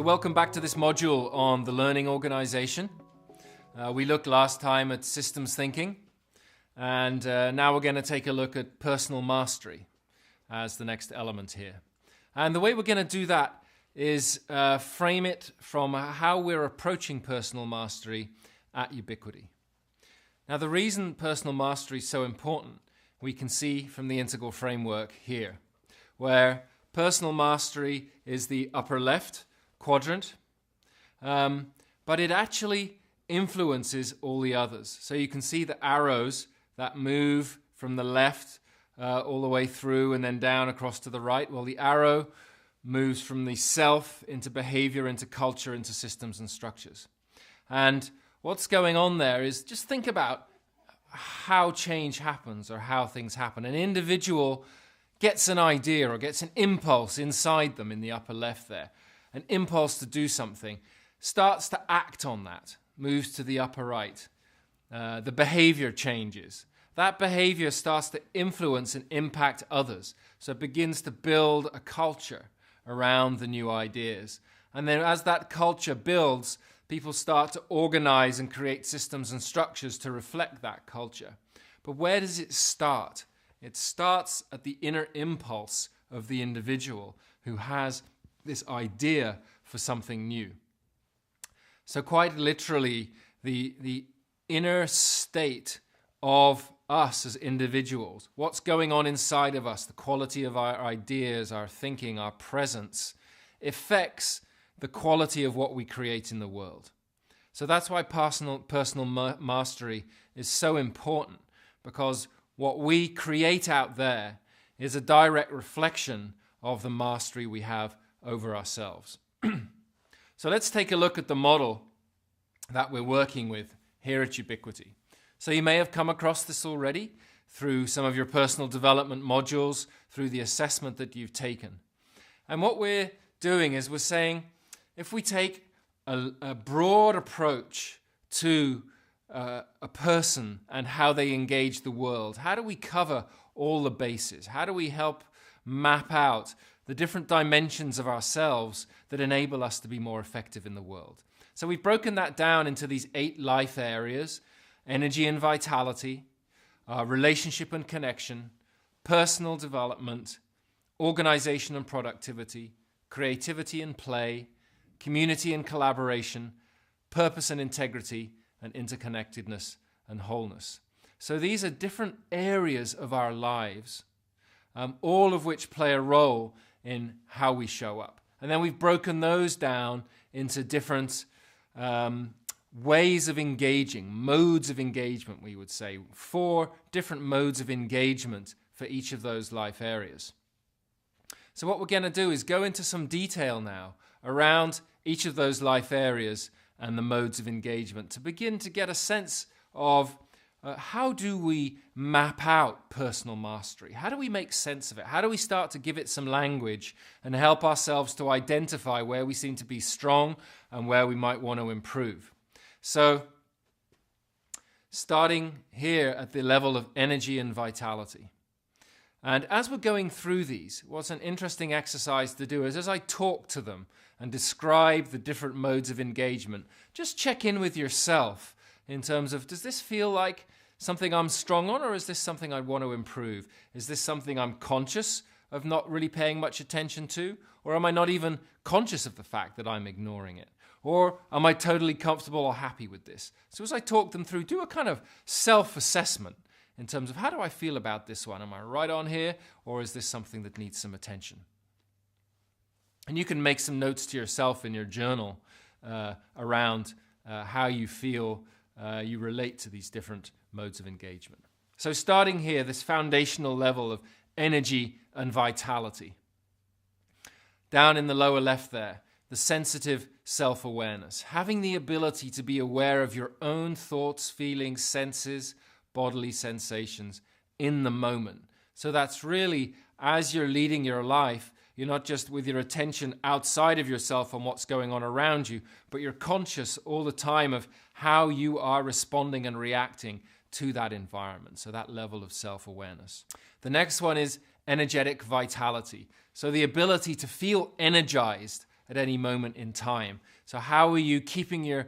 welcome back to this module on the learning organization. We looked last time at systems thinking, and now we're going to take a look at personal mastery as the next element here. And the way we're going to do that is frame it from how we're approaching personal mastery at Ubiquity. Now, the reason personal mastery is so important, we can see from the integral framework here, where personal mastery is the upper left quadrant, but it actually influences all the others. So you can see the arrows that move from the left all the way through and then down across to the right. Well, the arrow moves from the self into behavior, into culture, into systems and structures. And what's going on there is just think about how change happens or how things happen. An individual gets an idea or gets an impulse inside them in the upper left there, an impulse to do something, starts to act on that, moves to the upper right. The behavior changes. That behavior starts to influence and impact others. So it begins to build a culture around the new ideas. And then as that culture builds, people start to organize and create systems and structures to reflect that culture. But where does it start? It starts at the inner impulse of the individual who has this idea for something new. So quite literally, the inner state of us as individuals, what's going on inside of us, the quality of our ideas, our thinking, our presence, affects the quality of what we create in the world. So that's why personal mastery is so important, because what we create out there is a direct reflection of the mastery we have over ourselves. So let's take a look at the model that we're working with here at Ubiquity. So you may have come across this already through some of your personal development modules, through the assessment that you've taken. And what we're doing is we're saying, if we take a broad approach to a person and how they engage the world, how do we cover all the bases? How do we help map out the different dimensions of ourselves that enable us to be more effective in the world? So we've broken that down into these 8 life areas: energy and vitality, relationship and connection, personal development, organization and productivity, creativity and play, community and collaboration, purpose and integrity, and interconnectedness and wholeness. So these are different areas of our lives, all of which play a role in how we show up. And then we've broken those down into different ways of engaging, modes of engagement, we would say, 4 different modes of engagement for each of those life areas. So what we're going to do is go into some detail now around each of those life areas and the modes of engagement to begin to get a sense of how do we map out personal mastery? How do we make sense of it? How do we start to give it some language and help ourselves to identify where we seem to be strong and where we might want to improve? So, starting here at the level of energy and vitality. And as we're going through these, what's an interesting exercise to do is, as I talk to them and describe the different modes of engagement, just check in with yourself in terms of, does this feel like something I'm strong on, or is this something I want to improve? Is this something I'm conscious of not really paying much attention to? Or am I not even conscious of the fact that I'm ignoring it? Or am I totally comfortable or happy with this? So as I talk them through, do a kind of self-assessment in terms of, how do I feel about this one? Am I right on here, or is this something that needs some attention? And you can make some notes to yourself in your journal around how you feel you relate to these different modes of engagement. So starting here, this foundational level of energy and vitality. Down in the lower left there, the sensitive self-awareness, having the ability to be aware of your own thoughts, feelings, senses, bodily sensations in the moment. So that's really, as you're leading your life, you're not just with your attention outside of yourself on what's going on around you, but you're conscious all the time of how you are responding and reacting to that environment. So that level of self-awareness. The next one is energetic vitality. So the ability to feel energized at any moment in time. So how are you keeping your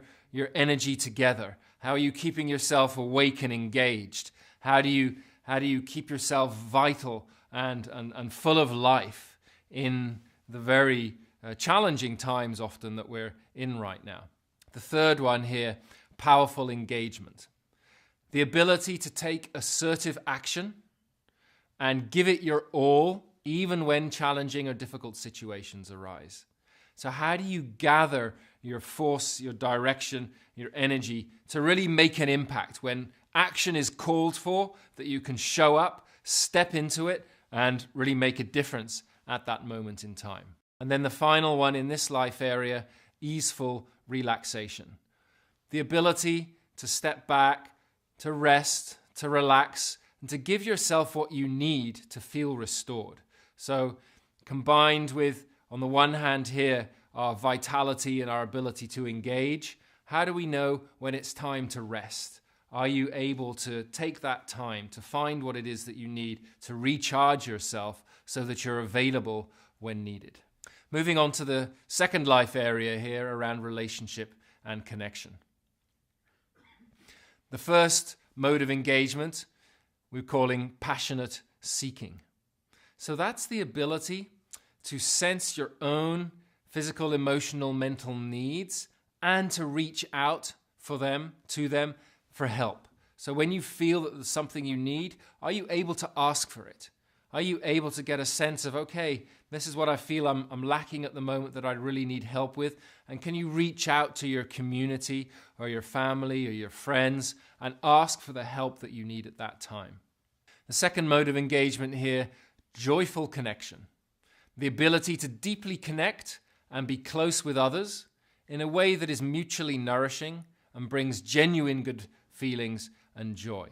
energy together? How are you keeping yourself awake and engaged? How do you keep yourself vital and full of life in the very challenging times often that we're in right now? The third one here, powerful engagement. The ability to take assertive action and give it your all, even when challenging or difficult situations arise. So how do you gather your force, your direction, your energy to really make an impact when action is called for, that you can show up, step into it, and really make a difference at that moment in time? And then the final one in this life area, easeful relaxation. The ability to step back, to rest, to relax, and to give yourself what you need to feel restored. So combined with, on the one hand here, our vitality and our ability to engage, how do we know when it's time to rest? Are you able to take that time to find what it is that you need to recharge yourself so that you're available when needed? Moving on to the second life area here around relationship and connection. The first mode of engagement we're calling passionate seeking. So that's the ability to sense your own physical, emotional, mental needs and to reach out to them for help. So when you feel that there's something you need, are you able to ask for it? Are you able to get a sense of, okay, this is what I feel I'm lacking at the moment that I really need help with? And can you reach out to your community or your family or your friends and ask for the help that you need at that time? The second mode of engagement here, joyful connection. The ability to deeply connect and be close with others in a way that is mutually nourishing and brings genuine good feelings and joy.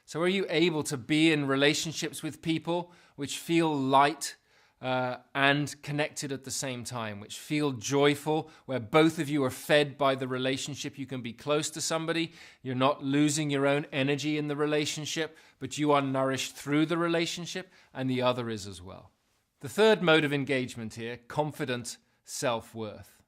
So are you able to be in relationships with people which feel light and connected at the same time, which feel joyful, where both of you are fed by the relationship? You can be close to somebody, you're not losing your own energy in the relationship, but you are nourished through the relationship, and the other is as well. The third mode of engagement here, confident self-worth.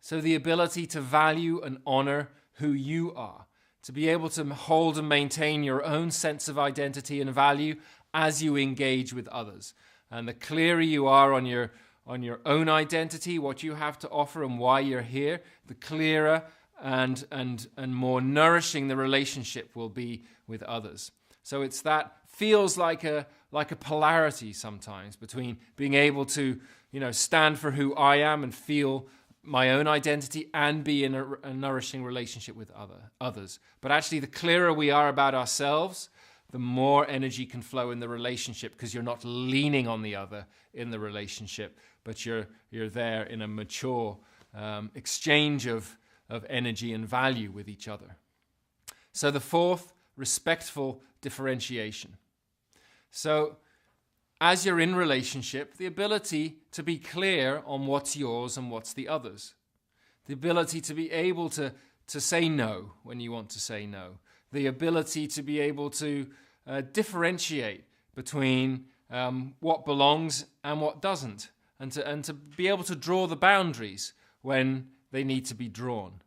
So the ability to value and honor who you are, to be able to hold and maintain your own sense of identity and value as you engage with others. And the clearer you are on your own identity, what you have to offer and why you're here, the clearer and more nourishing the relationship will be with others. So it's that feels like a polarity sometimes between being able to, stand for who I am and feel my own identity and be in a nourishing relationship with others. But actually, the clearer we are about ourselves, the more energy can flow in the relationship, because you're not leaning on the other in the relationship, but you're there in a mature exchange of energy and value with each other. So the fourth, respectful differentiation. So as you're in relationship, the ability to be clear on what's yours and what's the other's. The ability to be able to say no when you want to say no. The ability to be able to differentiate between what belongs and what doesn't, and to be able to draw the boundaries when they need to be drawn.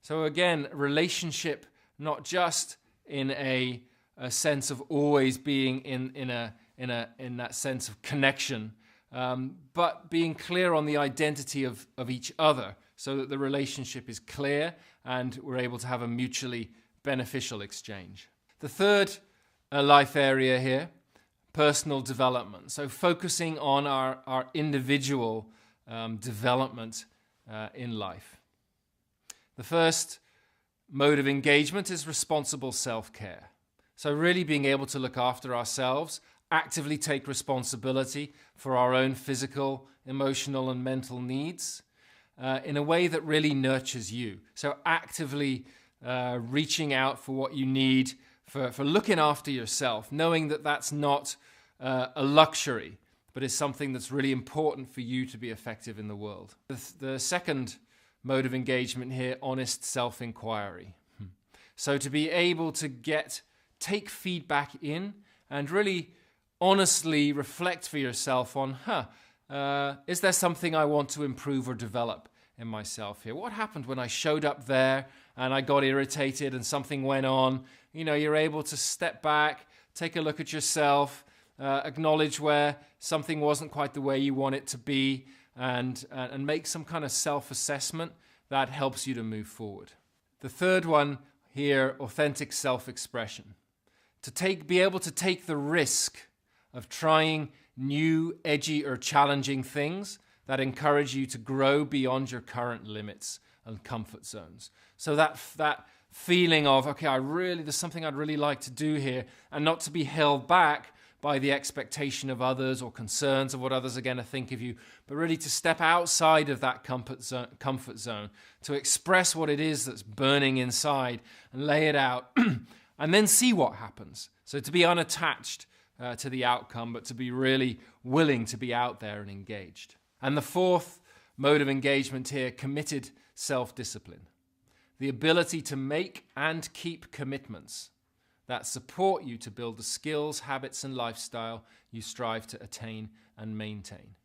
So again, relationship not just in a sense of always being in that sense of connection, but being clear on the identity of each other, so that the relationship is clear and we're able to have a mutually beneficial exchange. The third life area here, personal development. So focusing on our individual development in life. The first mode of engagement is responsible self-care. So really being able to look after ourselves, actively take responsibility for our own physical, emotional, and mental needs in a way that really nurtures you. So actively reaching out for what you need, for looking after yourself, knowing that that's not a luxury, but is something that's really important for you to be effective in the world. The second mode of engagement here, honest self-inquiry. So to be able to take feedback in and really honestly reflect for yourself on, is there something I want to improve or develop in myself here? What happened when I showed up there and I got irritated and something went on? You know, you're able to step back, take a look at yourself, acknowledge where something wasn't quite the way you want it to be, and make some kind of self-assessment that helps you to move forward. The third one here, authentic self-expression. Be able to take the risk of trying new, edgy, or challenging things that encourage you to grow beyond your current limits and comfort zones. So that feeling of, okay, there's something I'd really like to do here, and not to be held back by the expectation of others or concerns of what others are going to think of you, but really to step outside of that comfort zone, to express what it is that's burning inside and lay it out, and then see what happens. So to be unattached to the outcome, but to be really willing to be out there and engaged. And the fourth mode of engagement here, committed self-discipline. The ability to make and keep commitments that support you to build the skills, habits, and lifestyle you strive to attain and maintain.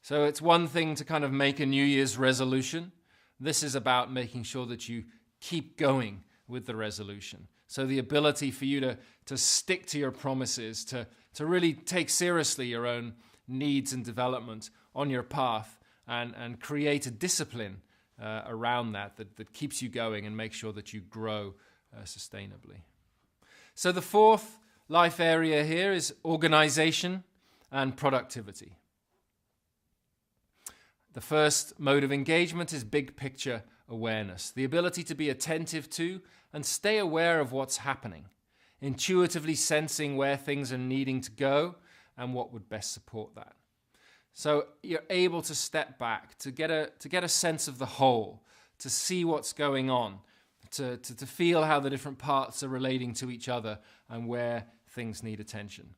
So it's one thing to kind of make a New Year's resolution. This is about making sure that you keep going with the resolution. So the ability for you to stick to your promises, to really take seriously your own needs and development on your path, and create a discipline around that keeps you going and makes sure that you grow sustainably. So the fourth life area here is organization and productivity. The first mode of engagement is big picture awareness, the ability to be attentive to and stay aware of what's happening, intuitively sensing where things are needing to go and what would best support that. So you're able to step back, to get a sense of the whole, to see what's going on, to feel how the different parts are relating to each other and where things need attention.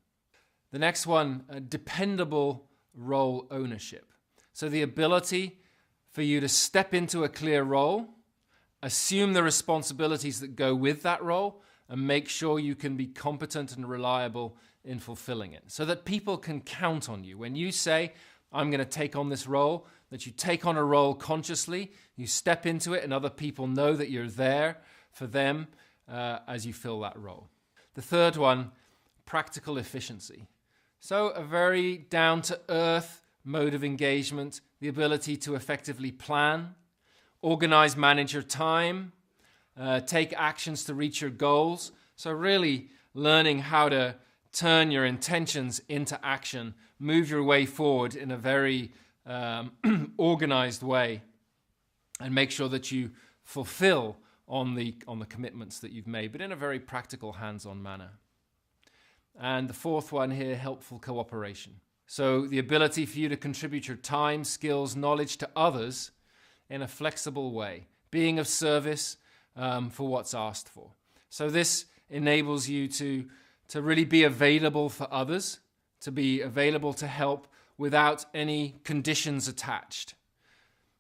The next one, dependable role ownership. So the ability for you to step into a clear role, assume the responsibilities that go with that role, and make sure you can be competent and reliable in fulfilling it, so that people can count on you. When you say, I'm going to take on this role, that you take on a role consciously, you step into it, and other people know that you're there for them as you fill that role. The third one, practical efficiency. So a very down-to-earth mode of engagement, the ability to effectively plan, organize, manage your time, take actions to reach your goals. So really learning how to turn your intentions into action, move your way forward in a very organized way, and make sure that you fulfill on the commitments that you've made, but in a very practical, hands-on manner. And the fourth one here, helpful cooperation. So the ability for you to contribute your time, skills, knowledge to others in a flexible way, being of service for what's asked for. So this enables you to really be available for others, to be available to help without any conditions attached.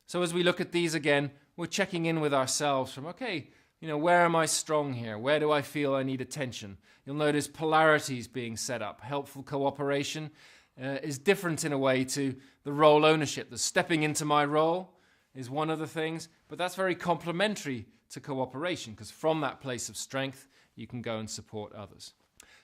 So as we look at these again, we're checking in with ourselves from, okay, where am I strong here? Where do I feel I need attention? You'll notice polarities being set up. Helpful cooperation is different in a way to the role ownership. The stepping into my role is one of the things, but that's very complementary to cooperation, because from that place of strength, you can go and support others.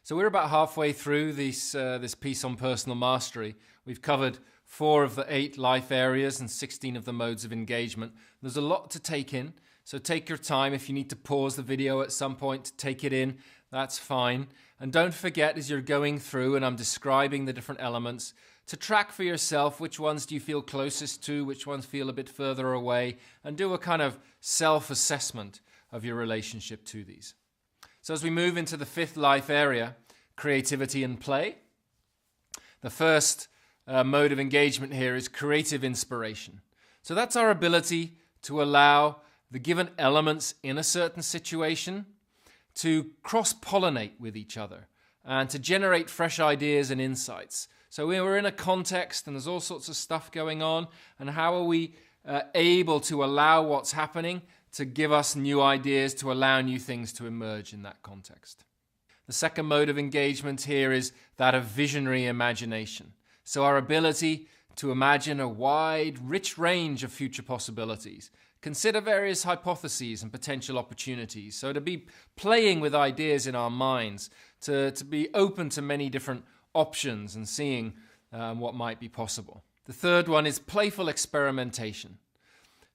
So we're about halfway through this piece on personal mastery. We've covered 4 of the 8 life areas and 16 of the modes of engagement. There's a lot to take in, so take your time. If you need to pause the video at some point to take it in, that's fine. And don't forget, as you're going through and I'm describing the different elements, to track for yourself which ones do you feel closest to, which ones feel a bit further away, and do a kind of self-assessment of your relationship to these. So as we move into the 5th life area, creativity and play, the first mode of engagement here is creative inspiration. So that's our ability to allow the given elements in a certain situation to cross-pollinate with each other and to generate fresh ideas and insights. So we're in a context and there's all sorts of stuff going on, and how are we able to allow what's happening to give us new ideas, to allow new things to emerge in that context. The second mode of engagement here is that of visionary imagination. So our ability to imagine a wide, rich range of future possibilities, consider various hypotheses and potential opportunities. So to be playing with ideas in our minds, to be open to many different options and seeing what might be possible. The third one is playful experimentation.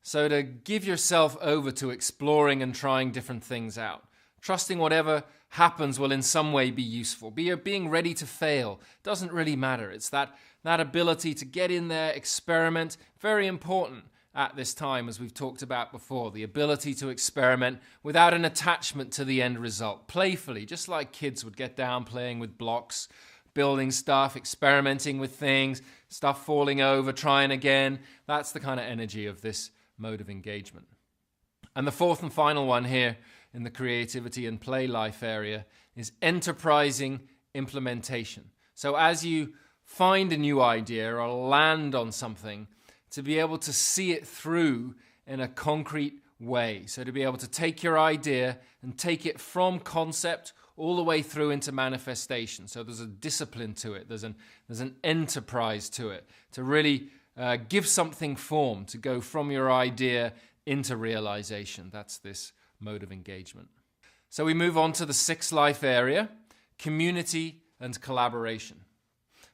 So to give yourself over to exploring and trying different things out. Trusting whatever happens will in some way be useful. Being ready to fail doesn't really matter. It's that ability to get in there, experiment, very important at this time, as we've talked about before. The ability to experiment without an attachment to the end result. Playfully, just like kids would get down playing with blocks, building stuff, experimenting with things, stuff falling over, trying again. That's the kind of energy of this mode of engagement. And the fourth and final one here in the creativity and play life area is enterprising implementation. So as you find a new idea or land on something, to be able to see it through in a concrete way. So to be able to take your idea and take it from concept all the way through into manifestation. So there's a discipline to it. There's an enterprise to it. To really give something form, to go from your idea into realization. That's this mode of engagement. So we move on to the sixth life area, community and collaboration.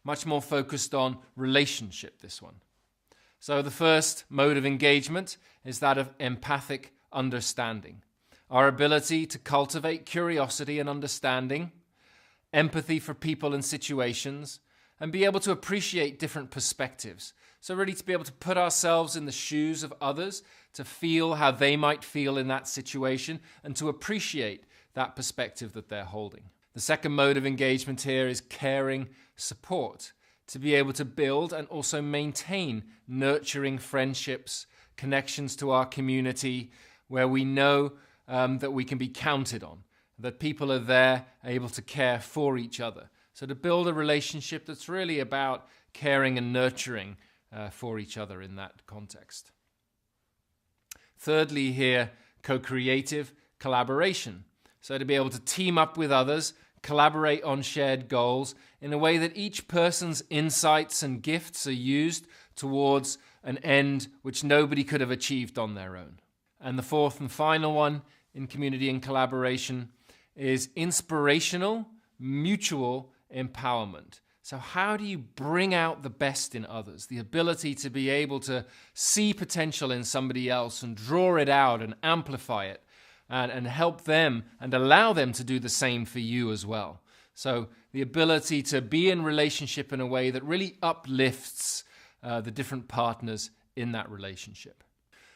Much more focused on relationship, this one. So the first mode of engagement is that of empathic understanding. Our ability to cultivate curiosity and understanding, empathy for people and situations, and be able to appreciate different perspectives. So really to be able to put ourselves in the shoes of others, to feel how they might feel in that situation, and to appreciate that perspective that they're holding. The second mode of engagement here is caring support. To be able to build and also maintain nurturing friendships, connections to our community, where we know that we can be counted on, that people are there able to care for each other. So to build a relationship that's really about caring and nurturing for each other in that context. Thirdly here, co-creative collaboration. So to be able to team up with others, collaborate on shared goals in a way that each person's insights and gifts are used towards an end which nobody could have achieved on their own. And the fourth and final one in community and collaboration is inspirational, mutual empowerment. So how do you bring out the best in others? The ability to be able to see potential in somebody else and draw it out and amplify it. And help them and allow them to do the same for you as well. So the ability to be in relationship in a way that really uplifts the different partners in that relationship.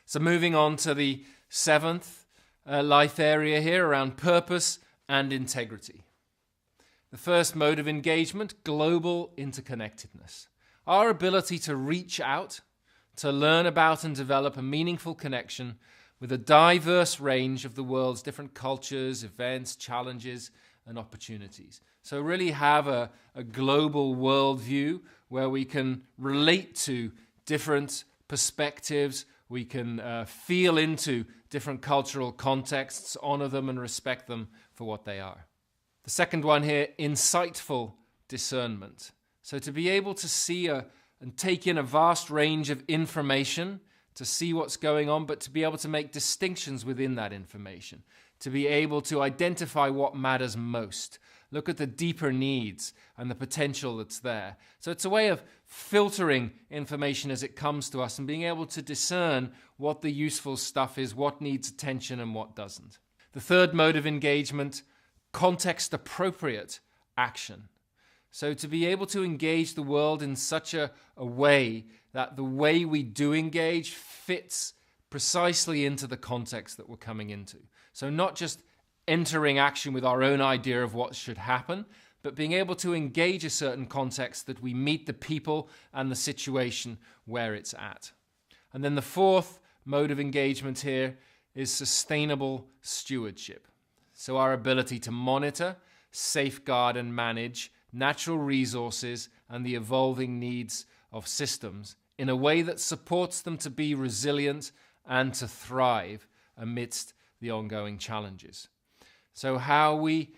So moving on to the seventh life area here around purpose and integrity. The first mode of engagement, global interconnectedness. Our ability to reach out, to learn about and develop a meaningful connection with a diverse range of the world's different cultures, events, challenges, and opportunities. So really have a global worldview where we can relate to different perspectives, we can feel into different cultural contexts, honor them and respect them for what they are. The second one here, insightful discernment. So to be able to see and take in a vast range of information, to see what's going on, but to be able to make distinctions within that information, to be able to identify what matters most, look at the deeper needs and the potential that's there. So it's a way of filtering information as it comes to us and being able to discern what the useful stuff is, what needs attention and what doesn't. The third mode of engagement, context-appropriate action. So to be able to engage the world in such a way that the way we do engage fits precisely into the context that we're coming into. So not just entering action with our own idea of what should happen, but being able to engage a certain context that we meet the people and the situation where it's at. And then the fourth mode of engagement here is sustainable stewardship. So our ability to monitor, safeguard, and manage natural resources and the evolving needs of systems in a way that supports them to be resilient and to thrive amidst the ongoing challenges. So how we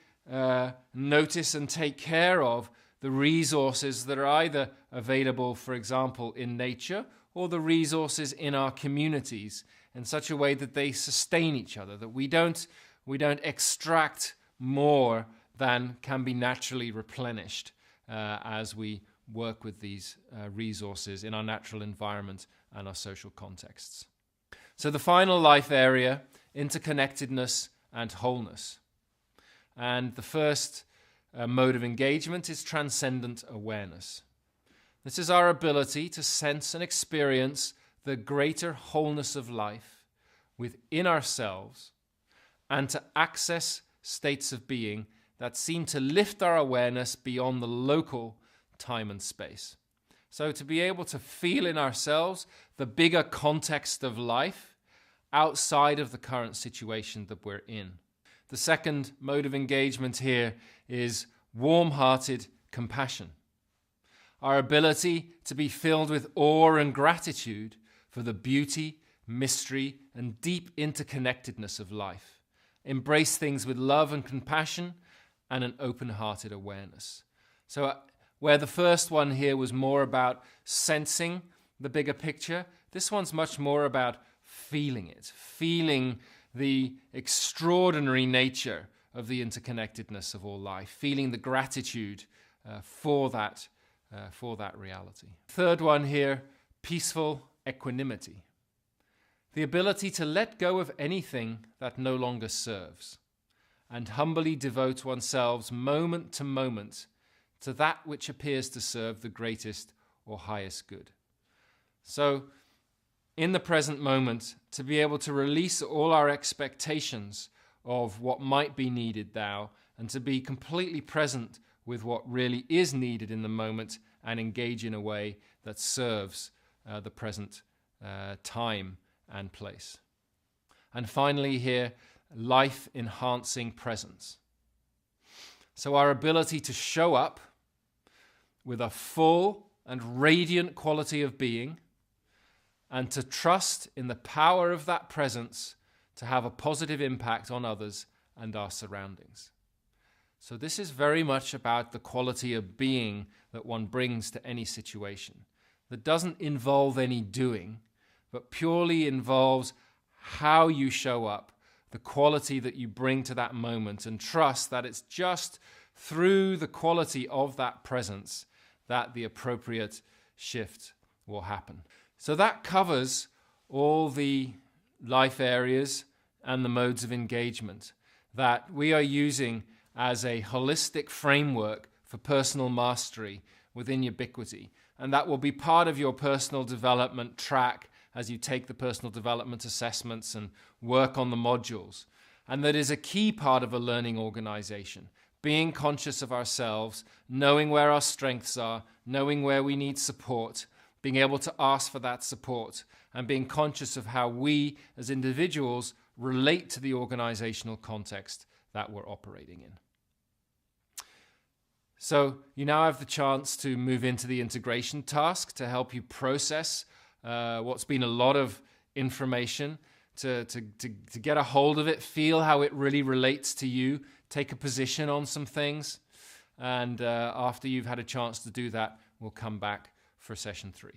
notice and take care of the resources that are either available, for example, in nature, or the resources in our communities in such a way that they sustain each other, that we don't extract more than can be naturally replenished as we work with these resources in our natural environment and our social contexts. So the final life area, interconnectedness and wholeness. And the first mode of engagement is transcendent awareness. This is our ability to sense and experience the greater wholeness of life within ourselves and to access states of being that seem to lift our awareness beyond the local time and space. So to be able to feel in ourselves the bigger context of life outside of the current situation that we're in. The second mode of engagement here is warm-hearted compassion. Our ability to be filled with awe and gratitude for the beauty, mystery, and deep interconnectedness of life. Embrace things with love and compassion and an open-hearted awareness. So where the first one here was more about sensing the bigger picture, this one's much more about feeling it, feeling the extraordinary nature of the interconnectedness of all life, feeling the gratitude for that reality. Third one here, peaceful equanimity. The ability to let go of anything that no longer serves and humbly devote oneself moment to moment to that which appears to serve the greatest or highest good. So, in the present moment, to be able to release all our expectations of what might be needed now and to be completely present with what really is needed in the moment and engage in a way that serves the present time and place. And finally here, life-enhancing presence. So our ability to show up with a full and radiant quality of being and to trust in the power of that presence to have a positive impact on others and our surroundings. So this is very much about the quality of being that one brings to any situation. That doesn't involve any doing, but purely involves how you show up, the quality that you bring to that moment, and trust that it's just through the quality of that presence that the appropriate shift will happen. So that covers all the life areas and the modes of engagement that we are using as a holistic framework for personal mastery within Ubiquity. And that will be part of your personal development track as you take the personal development assessments and work on the modules. And that is a key part of a learning organization. Being conscious of ourselves, knowing where our strengths are, knowing where we need support, being able to ask for that support, and being conscious of how we as individuals relate to the organizational context that we're operating in. So you now have the chance to move into the integration task to help you process what's been a lot of information, to get a hold of it, feel how it really relates to you, take a position on some things, and after you've had a chance to do that, we'll come back for session 3.